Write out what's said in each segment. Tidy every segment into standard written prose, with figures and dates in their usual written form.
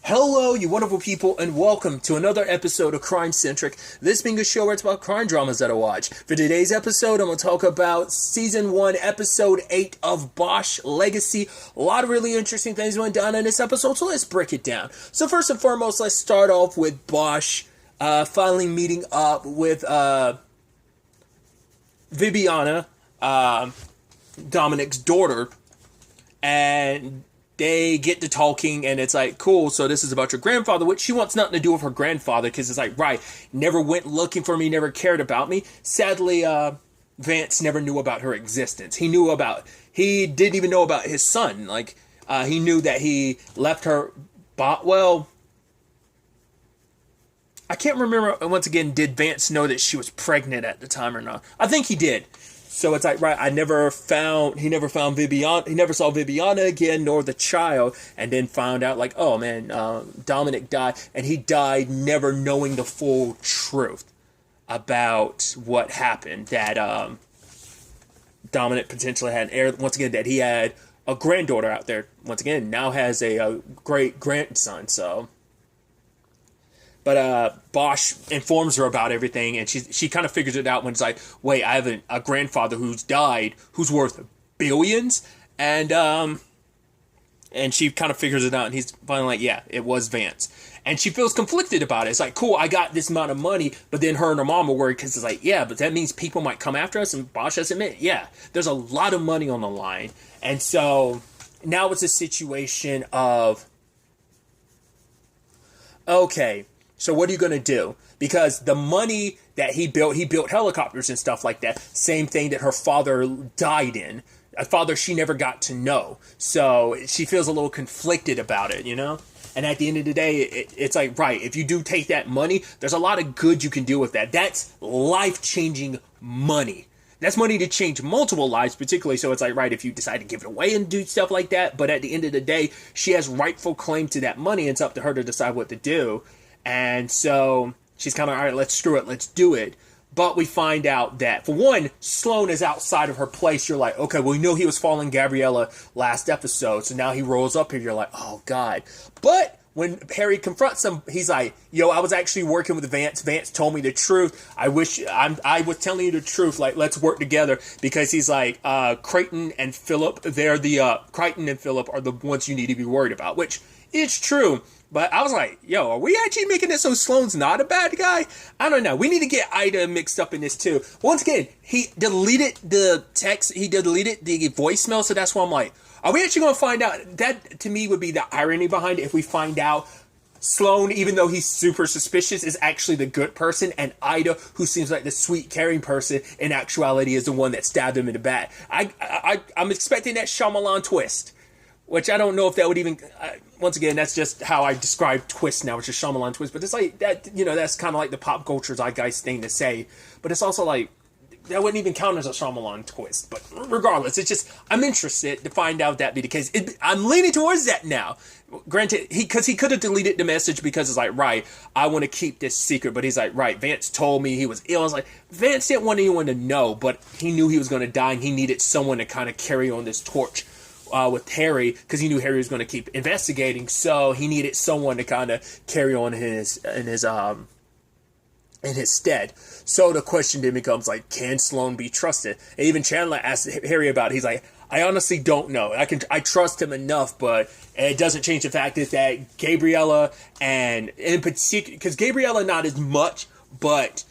Hello, you wonderful people, and welcome to another episode of Crime Centric. This being a show where it's about crime dramas that I watch. For today's episode, I'm going to talk about Season 1, Episode 8 of Bosch Legacy. A lot of really interesting things went down in this episode, so let's break it down. So first and foremost, let's start off with Bosch finally meeting up with Viviana, Dominic's daughter, and they get to talking, and it's like, cool, so this is about your grandfather, which she wants nothing to do with her grandfather, because it's like, right, never went looking for me, never cared about me. Sadly, Vance never knew about her existence. He didn't even know about his son. Like, he knew that he left her, well, I can't remember, once again, did Vance know that she was pregnant at the time or not? I think he did. So it's like, right, he never saw Viviana again, nor the child, and then found out, like, oh man, Dominic died, and he died never knowing the full truth about what happened, that Dominic potentially had an heir, once again, that he had a granddaughter out there, once again, now has a great-grandson, so. But Bosch informs her about everything, and she kind of figures it out when it's like, wait, I have a grandfather who's died, who's worth billions, and she kind of figures it out, and he's finally like, yeah, it was Vance. And she feels conflicted about it. It's like, cool, I got this amount of money, but then her and her mom are worried, because it's like, yeah, but that means people might come after us, and Bosch has admitted, yeah, there's a lot of money on the line. And so now it's a situation of, okay, so what are you going to do? Because the money that he built helicopters and stuff like that. Same thing that her father died in. A father she never got to know. So she feels a little conflicted about it, you know? And at the end of the day, it's like, right, if you do take that money, there's a lot of good you can do with that. That's life-changing money. That's money to change multiple lives, particularly. So it's like, right, if you decide to give it away and do stuff like that. But at the end of the day, she has rightful claim to that money. It's up to her to decide what to do. And so she's kind of, all right, let's screw it, let's do it. But we find out that, for one, Sloan is outside of her place. You're like, okay, well, we know he was following Gabriella last episode, so now he rolls up here. You're like, oh, God. But when Harry confronts him, he's like, yo, I was actually working with Vance. Vance told me the truth. I was telling you the truth. Like, let's work together. Because he's like, Crichton and Philip are the ones you need to be worried about, which is true. But I was like, yo, are we actually making it so Sloan's not a bad guy? I don't know. We need to get Ida mixed up in this too. Once again, he deleted the text. He deleted the voicemail. So that's why I'm like, are we actually going to find out? That, to me, would be the irony behind it. If we find out Sloan, even though he's super suspicious, is actually the good person. And Ida, who seems like the sweet, caring person, in actuality is the one that stabbed him in the back. I'm expecting that Shyamalan twist. Which I don't know if that would even, once again, that's just how I describe twist now, which is Shyamalan twist. But it's like, that, you know, that's kind of like the pop culture zeitgeist thing to say. But it's also like, that wouldn't even count as a Shyamalan twist. But regardless, it's just, I'm interested to find out that be the case. I'm leaning towards that now. Granted, because he could have deleted the message because it's like, right, I want to keep this secret. But he's like, right, Vance told me he was ill. I was like, Vance didn't want anyone to know, but he knew he was going to die, and he needed someone to kind of carry on this torch. With Harry, because he knew Harry was going to keep investigating, so he needed someone to kind of carry on in his stead. So the question then becomes like, can Sloan be trusted? And even Chandler asked Harry about it. He's like, I honestly don't know. I trust him enough, but it doesn't change the fact that Gabriella, and in particular, because Gabriella not as much, but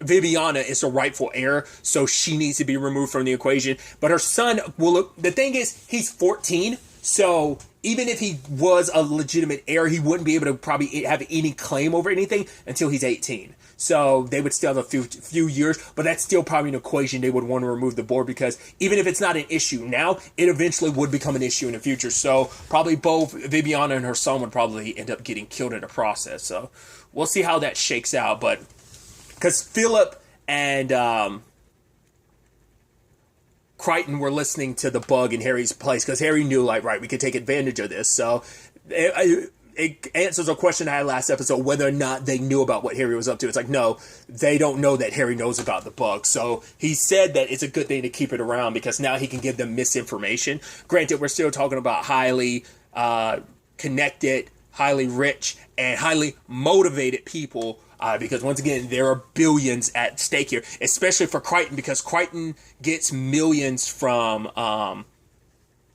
Viviana is the rightful heir, so she needs to be removed from the equation. But her son, the thing is, he's 14, so even if he was a legitimate heir, he wouldn't be able to probably have any claim over anything until he's 18. So they would still have a few years, but that's still probably an equation they would want to remove the board, because even if it's not an issue now, it eventually would become an issue in the future. So probably both Viviana and her son would probably end up getting killed in the process. So we'll see how that shakes out, but because Philip and Crichton were listening to the bug in Harry's place, because Harry knew, like, right, we could take advantage of this. So it answers a question I had last episode, whether or not they knew about what Harry was up to. It's like, no, they don't know that Harry knows about the bug. So he said that it's a good thing to keep it around because now he can give them misinformation. Granted, we're still talking about highly connected, highly rich, and highly motivated people. Because once again, there are billions at stake here, especially for Crichton, because Crichton gets millions from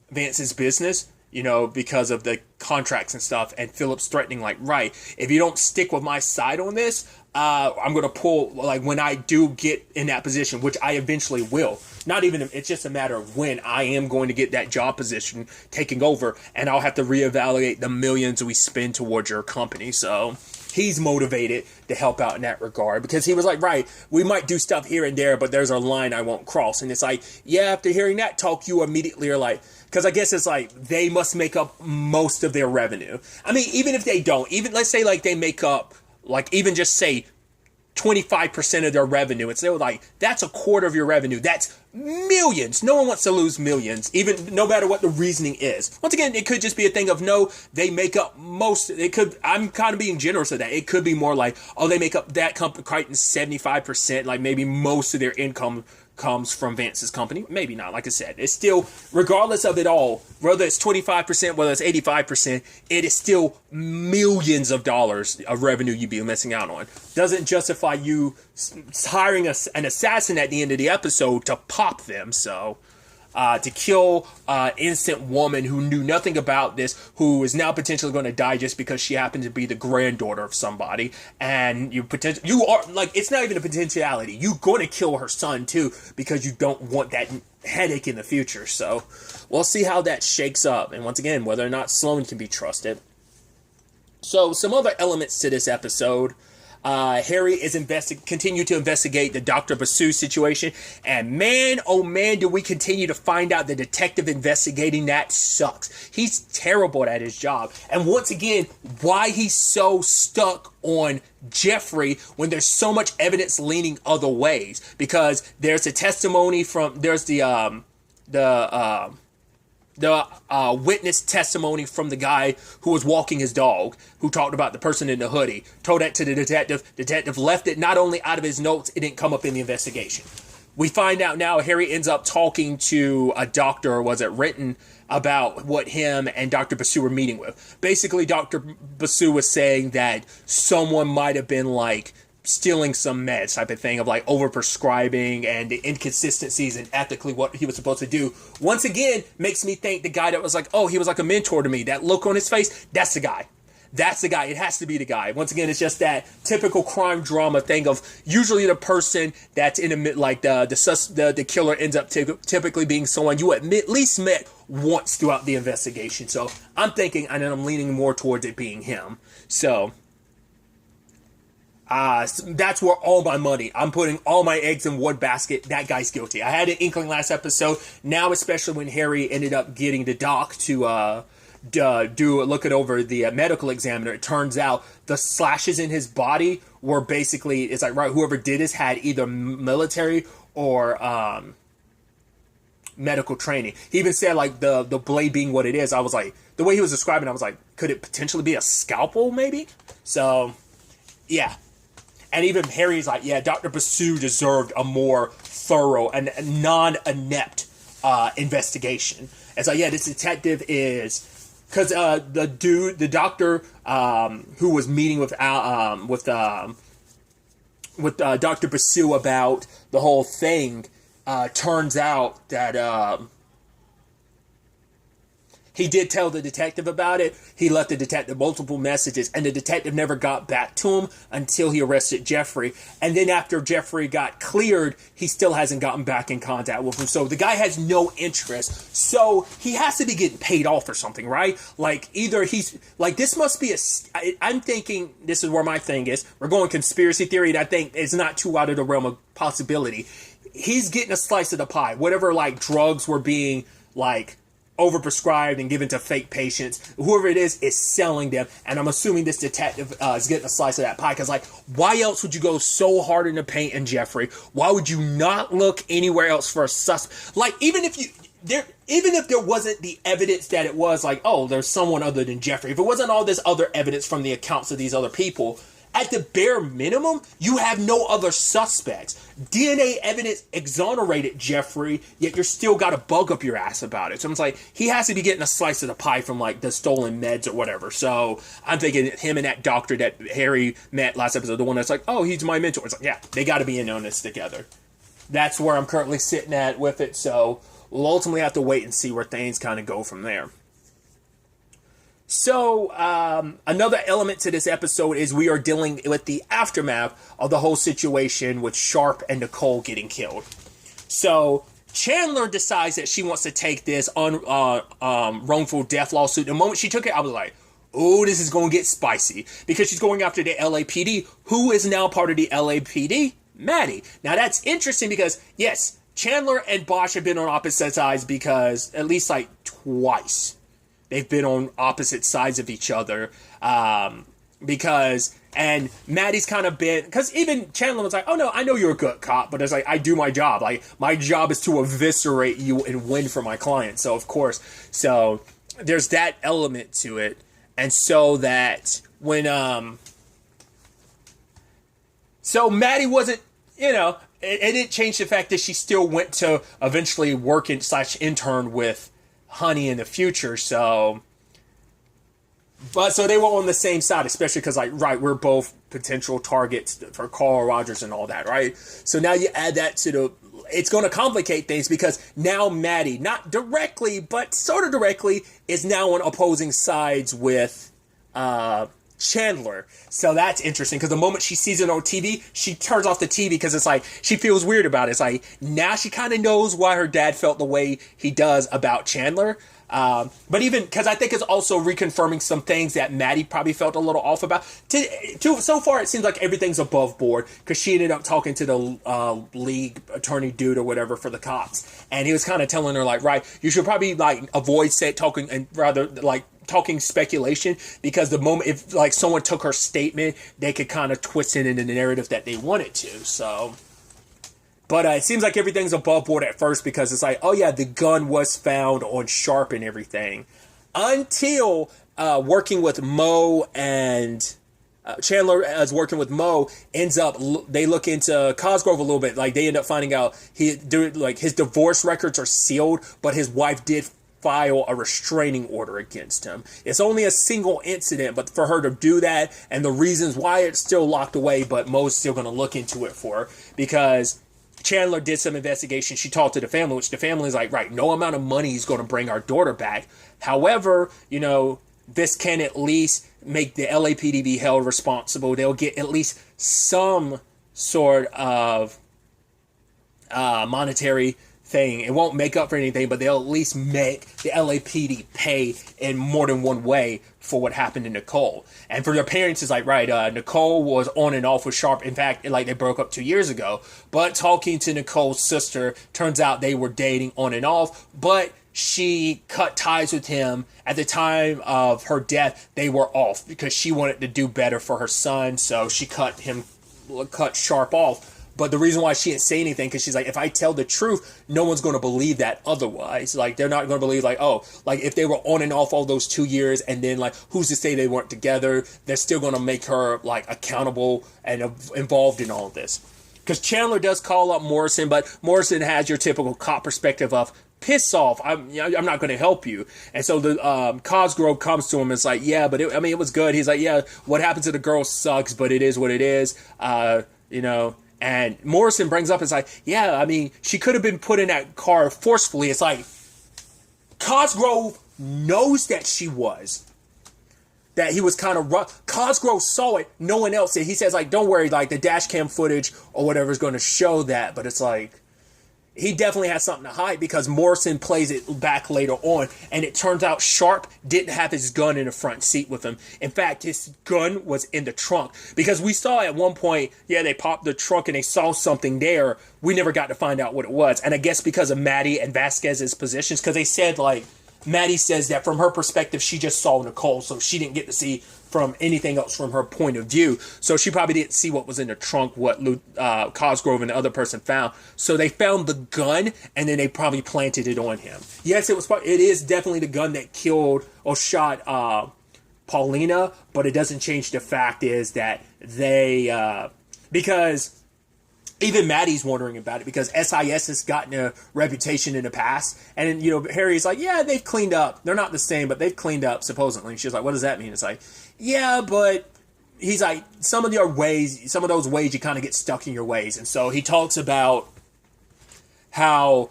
Vance's business, you know, because of the contracts and stuff, and Philip's threatening, like, right, if you don't stick with my side on this, I'm going to pull, like, when I do get in that position, which I eventually will, not even, it's just a matter of when I am going to get that job position taking over, and I'll have to reevaluate the millions we spend towards your company, so he's motivated to help out in that regard because he was like, right, we might do stuff here and there, but there's a line I won't cross. And it's like, yeah, after hearing that talk, you immediately are like, because I guess it's like they must make up most of their revenue. I mean, even if they don't, even let's say like they make up, like even just say 25% of their revenue. It's like, that's a quarter of your revenue. That's millions. No one wants to lose millions, even no matter what the reasoning is. Once again, it could just be a thing of, no, they make up most. It could, I'm kind of being generous with that. It could be more like, oh, they make up that company, Crichton, 75%, like maybe most of their income comes from Vance's company. Maybe not. Like I said, it's still, regardless of it all, whether it's 25%, whether it's 85%, it is still millions of dollars of revenue you'd be missing out on. Doesn't justify you hiring an assassin at the end of the episode to pop them. So to kill an innocent woman who knew nothing about this, who is now potentially going to die just because she happened to be the granddaughter of somebody, and you are like, it's not even a potentiality. You're going to kill her son too because you don't want that headache in the future. So we'll see how that shakes up, and once again, whether or not Sloane can be trusted. So some other elements to this episode. Harry is continue to investigate the Dr. Basu situation, and man, oh man, do we continue to find out the detective investigating that sucks. He's terrible at his job, and once again, why he's so stuck on Jeffrey when there's so much evidence leaning other ways, because there's a testimony from, there's the witness testimony from the guy who was walking his dog, who talked about the person in the hoodie, told that to the detective. Detective left it not only out of his notes, it didn't come up in the investigation. We find out now Harry ends up talking to a doctor, or was it Renton, about what him and Dr. Basu were meeting with. Basically, Dr. Basu was saying that someone might have been like stealing some meds type of thing, of like overprescribing and the inconsistencies in ethically what he was supposed to do. Once again, makes me think the guy that was like, oh, he was like a mentor to me, that look on his face, that's the guy. That's the guy. It has to be the guy. Once again, it's just that typical crime drama thing of usually the person that's in the, like the killer ends up typically being someone you at least met once throughout the investigation. So I'm thinking, and I'm leaning more towards it being him. So that's where all my money, I'm putting all my eggs in one basket. That guy's guilty. I had an inkling last episode. Now, especially when Harry ended up getting the doc to look it over, the medical examiner, it turns out the slashes in his body were basically, it's like, right, whoever did this had either military or medical training. He even said, like, the blade being what it is, I was like, the way he was describing it, I was like, could it potentially be a scalpel maybe? So yeah. And even Harry's like, yeah, Dr. Basu deserved a more thorough and non-inept investigation. And so, yeah, this detective is, because the doctor who was meeting with Dr. Basu about the whole thing, turns out that he did tell the detective about it. He left the detective multiple messages, and the detective never got back to him until he arrested Jeffrey. And then after Jeffrey got cleared, he still hasn't gotten back in contact with him. So the guy has no interest. So he has to be getting paid off or something, right? Like, either he's, like, this must be I'm thinking, this is where my thing is. We're going conspiracy theory, and I think it's not too out of the realm of possibility. He's getting a slice of the pie. Whatever, like, drugs were being, like, overprescribed and given to fake patients, whoever it is selling them, and I'm assuming this detective is getting a slice of that pie, because, like, why else would you go so hard in the paint in Jeffrey? Why would you not look anywhere else for a suspect? Like, even if you, there, even if there wasn't the evidence that it was like, oh, there's someone other than Jeffrey, if it wasn't all this other evidence from the accounts of these other people, at the bare minimum, you have no other suspects. DNA evidence exonerated Jeffrey, yet you're still got a bug up your ass about it. So it's like, he has to be getting a slice of the pie from like the stolen meds or whatever. So I'm thinking him and that doctor that Harry met last episode, the one that's like, oh, he's my mentor. It's like, yeah, they got to be in on this together. That's where I'm currently sitting at with it. So we'll ultimately have to wait and see where things kind of go from there. So, another element to this episode is we are dealing with the aftermath of the whole situation with Sharp and Nicole getting killed. So, Chandler decides that she wants to take this wrongful death lawsuit. The moment she took it, I was like, oh, this is going to get spicy. Because she's going after the LAPD, who is now part of the LAPD? Maddie. Now, that's interesting because, yes, Chandler and Bosch have been on opposite sides because at least like twice. They've been on opposite sides of each other and Maddie's kind of been, because even Chandler was like, oh no, I know you're a good cop, but it's like, I do my job. Like, my job is to eviscerate you and win for my client. So, of course, so there's that element to it. And so that when, so Maddie wasn't, it didn't change the fact that she still went to eventually work /intern with Honey in the future, so they were on the same side, especially because, like, right, we're both potential targets for Carl Rogers and all that, right? So now you add that to it's going to complicate things because now Maddie, not directly, but sort of directly, is now on opposing sides with Chandler. So that's interesting because the moment she sees it on TV, she turns off the TV because it's like she feels weird about it. It's like now she kind of knows why her dad felt the way he does about Chandler. But even because I think it's also reconfirming some things that Maddie probably felt a little off about. So far, it seems like everything's above board because she ended up talking to the league attorney dude or whatever for the cops, and he was kind of telling her like, right, you should probably like avoid talking and rather like talking speculation because the moment if like someone took her statement, they could kind of twist it into the narrative that they wanted to. So. But it seems like everything's above board at first because it's like, oh yeah, the gun was found on Sharp and everything. Until working with Mo and Chandler as working with Mo they look into Cosgrove a little bit. Like they end up finding out his divorce records are sealed, but his wife did file a restraining order against him. It's only a single incident, but for her to do that and the reasons why it's still locked away, but Mo's still going to look into it for her because Chandler did some investigation. She talked to the family, which the family is like, right, no amount of money is going to bring our daughter back. However, this can at least make the LAPD be held responsible. They'll get at least some sort of monetary thing. It won't make up for anything, but they'll at least make the LAPD pay in more than one way for what happened to Nicole. And for their parents, it's like, right, Nicole was on and off with Sharp. In fact, like they broke up 2 years ago. But talking to Nicole's sister, turns out they were dating on and off. But she cut ties with him at the time of her death. They were off because she wanted to do better for her son. So she cut Sharp off. But the reason why she didn't say anything, because she's like, if I tell the truth, no one's going to believe that otherwise. Like, they're not going to believe, like, oh, like, if they were on and off all those 2 years, and then, like, who's to say they weren't together? They're still going to make her, like, accountable and involved in all of this. Because Chandler does call up Morrison, but Morrison has your typical cop perspective of, piss off, I'm not going to help you. And so the Cosgrove comes to him and it's like, yeah, but it was good. He's like, yeah, what happened to the girl sucks, but it is what it is, And Morrison brings up, it's like, yeah, I mean, she could have been put in that car forcefully. It's like, Cosgrove knows that she was. That he was kind of rough. Cosgrove saw it. No one else did. He says, like, don't worry, like, the dash cam footage or whatever is going to show that. But it's like, he definitely has something to hide because Morrison plays it back later on. And it turns out Sharp didn't have his gun in the front seat with him. In fact, his gun was in the trunk. Because we saw at one point, yeah, they popped the trunk and they saw something there. We never got to find out what it was. And I guess because of Maddie and Vasquez's positions, because they said, like, Maddie says that from her perspective, she just saw Nicole, so she didn't get to see from anything else from her point of view. So she probably didn't see what was in the trunk, what Cosgrove and the other person found. So they found the gun, and then they probably planted it on him. Yes, it is definitely the gun that killed or shot Paulina, but it doesn't change the fact is that they because even Maddie's wondering about it because SIS has gotten a reputation in the past. And, Harry's like, yeah, they've cleaned up. They're not the same, but they've cleaned up, supposedly. And she's like, what does that mean? It's like, yeah, but he's like, some of those ways you kind of get stuck in your ways. And so he talks about how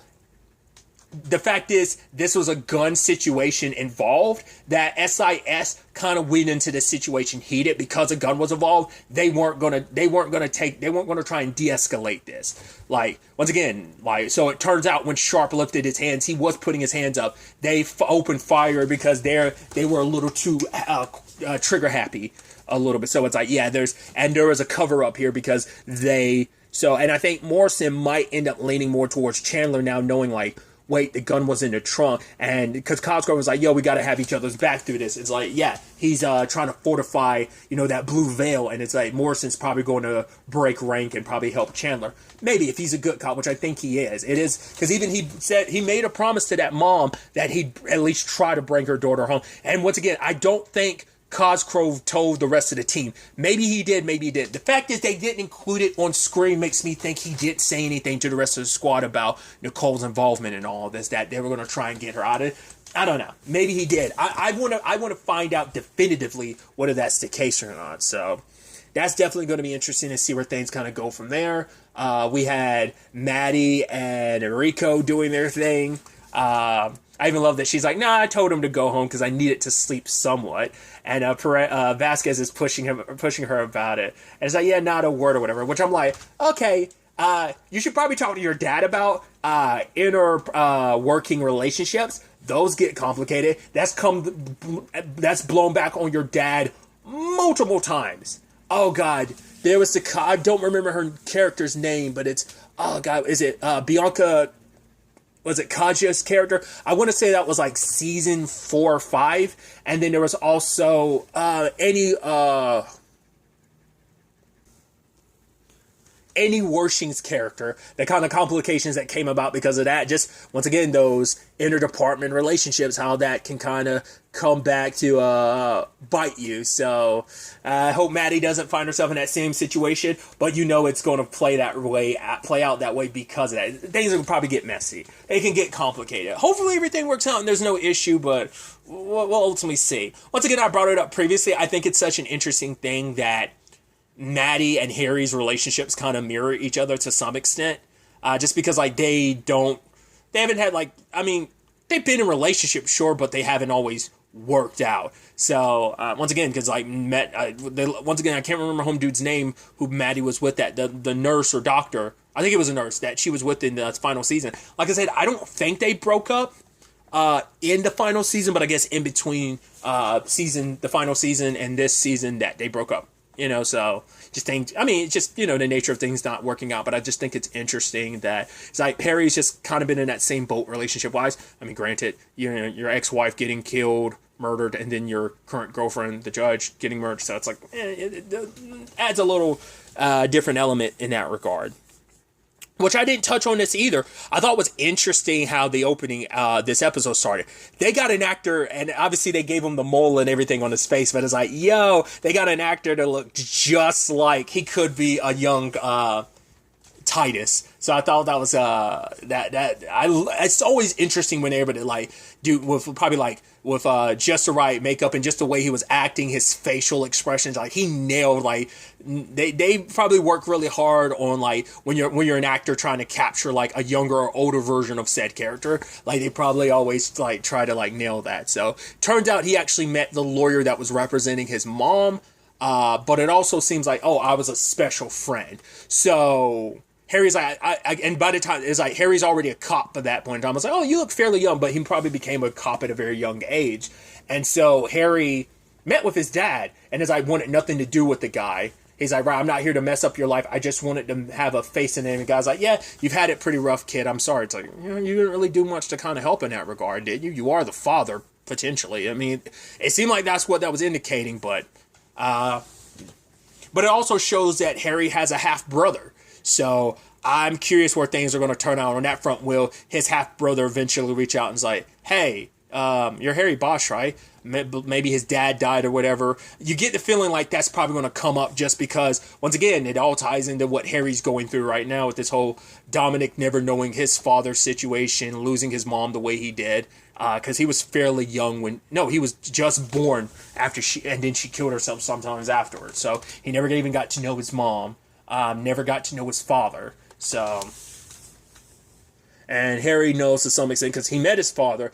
the fact is this was a gun situation involved, that SIS kind of went into the situation heated because a gun was involved. They weren't gonna try and de-escalate this. Like, once again, so it turns out when Sharp lifted his hands, he was putting his hands up. They opened fire because they were a little too trigger happy a little bit. So it's like, yeah, there was a cover up here because and I think Morrison might end up leaning more towards Chandler now, knowing like, wait, the gun was in the trunk, and because Cosgrove was like, yo, we got to have each other's back through this. It's like, yeah, he's trying to fortify, that blue veil, and it's like Morrison's probably going to break rank and probably help Chandler. Maybe, if he's a good cop, which I think he is. It is, because even he said, he made a promise to that mom that he'd at least try to bring her daughter home. And once again, I don't think Cosgrove told the rest of the team. Maybe he did, maybe he didn't. The fact is they didn't include it on screen makes me think he didn't say anything to the rest of the squad about Nicole's involvement in all of this, that they were going to try and get her out of it. I don't know. Maybe he did. I want to find out definitively whether that's the case or not. So that's definitely going to be interesting to see where things kind of go from there. We had Maddie and Enrico doing their thing. I even love that she's like, nah, I told him to go home because I needed to sleep somewhat. And Vasquez is pushing her about it. And it's like, yeah, not a word or whatever. Which I'm like, okay, you should probably talk to your dad about inner working relationships. Those get complicated. That's blown back on your dad multiple times. Oh God, there was I don't remember her character's name, but it's, oh God, is it Bianca? Was it Kaja's character? I want to say that was like season 4 or 5. And then there was also Annie Wershing's character, the kind of complications that came about because of that. Just, once again, those interdepartment relationships, how that can kind of come back to bite you. So I hope Maddie doesn't find herself in that same situation, but it's going to play out that way because of that. Things will probably get messy. They can get complicated. Hopefully everything works out and there's no issue, but we'll ultimately see. Once again, I brought it up previously. I think it's such an interesting thing that Maddie and Harry's relationships kind of mirror each other to some extent. Just because they haven't had they've been in relationships, sure, but they haven't always worked out. So once again, because I can't remember home dude's name who Maddie was with, that the nurse or doctor, I think it was a nurse that she was with in the final season. Like I said, I don't think they broke up in the final season, but I guess in between the final season and this season that they broke up. So just think, it's just, the nature of things not working out, but I just think it's interesting that it's like Perry's just kind of been in that same boat relationship wise. Granted, your ex-wife getting killed, murdered, and then your current girlfriend, the judge, getting murdered. So it's like, it adds a little different element in that regard. Which I didn't touch on this either. I thought was interesting how the opening, this episode started. They got an actor, and obviously they gave him the mole and everything on his face, but it's like, yo, they got an actor that looked just like he could be a young Titus. So I thought that was it's always interesting when they're able to do with just the right makeup and just the way he was acting, his facial expressions, he nailed they probably work really hard on when you're an actor trying to capture a younger or older version of said character, they probably always try to nail that. So turns out he actually met the lawyer that was representing his mom, but it also seems I was a special friend. So Harry's and by the time it's Harry's already a cop at that point in time. I was like, oh, you look fairly young, but he probably became a cop at a very young age. And so Harry met with his dad and wanted nothing to do with the guy. He's like, right, I'm not here to mess up your life. I just wanted to have a face in it. And the guy's like, yeah, you've had it pretty rough, kid. I'm sorry. It's like, you didn't really do much to kind of help in that regard, did you? You are the father, potentially. I mean, it seemed like that's what that was indicating, but it also shows that Harry has a half brother. So I'm curious where things are going to turn out on that front. Will his half brother eventually reach out and is like, hey, you're Harry Bosch, right? Maybe his dad died or whatever. You get the feeling like that's probably going to come up just because, once again, it all ties into what Harry's going through right now with this whole Dominic never knowing his father's situation, losing his mom the way he did. Because he was fairly young he was just born after and then she killed herself sometimes afterwards. So he never even got to know his mom, never got to know his father. So, and Harry knows to some extent because he met his father,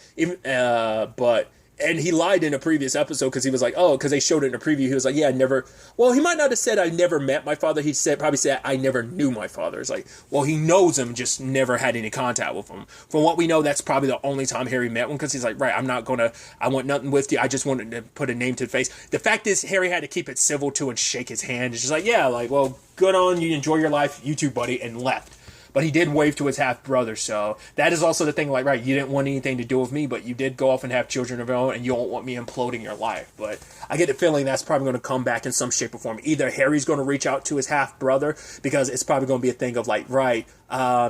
and he lied in a previous episode because he was like, because they showed it in a preview. He was like, yeah, I never, well, he might not have said I never met my father. He probably said I never knew my father. It's like, well, he knows him, just never had any contact with him. From what we know, that's probably the only time Harry met one because he's like, right, I want nothing with you. I just wanted to put a name to the face. The fact is, Harry had to keep it civil too and shake his hand. It's just like, yeah, like, well, good on you, enjoy your life, you too, buddy, and left. But he did wave to his half-brother, so that is also the thing, like, right, you didn't want anything to do with me, but you did go off and have children of your own, and you don't want me imploding your life. But I get the feeling that's probably going to come back in some shape or form. Either Harry's going to reach out to his half-brother, because it's probably going to be a thing of, like, right,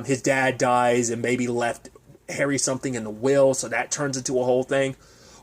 his dad dies and maybe left Harry something in the will, so that turns into a whole thing.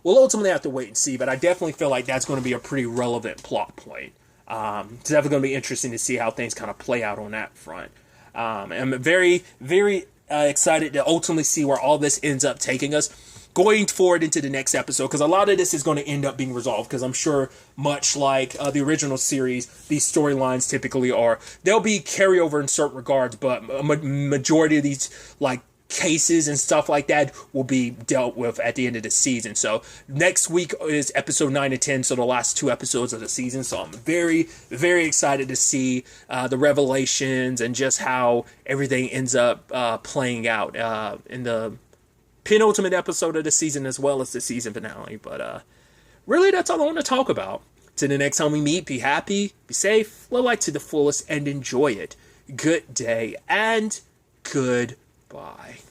We'll ultimately have to wait and see, but I definitely feel like that's going to be a pretty relevant plot point. It's definitely going to be interesting to see how things kind of play out on that front. I'm very, very excited to ultimately see where all this ends up taking us going forward into the next episode, because a lot of this is going to end up being resolved, because I'm sure, much like the original series, these storylines typically are, there'll be carryover in certain regards, but a majority of these, like, cases and stuff like that will be dealt with at the end of the season. So next week is episode 9 and 10, so the last 2 episodes of the season. So I'm very, very excited to see the revelations and just how everything ends up playing out in the penultimate episode of the season as well as the season finale. But really, that's all I want to talk about. Till the next time we meet, be happy, be safe, live life to the fullest, and enjoy it. Good day and goodbye.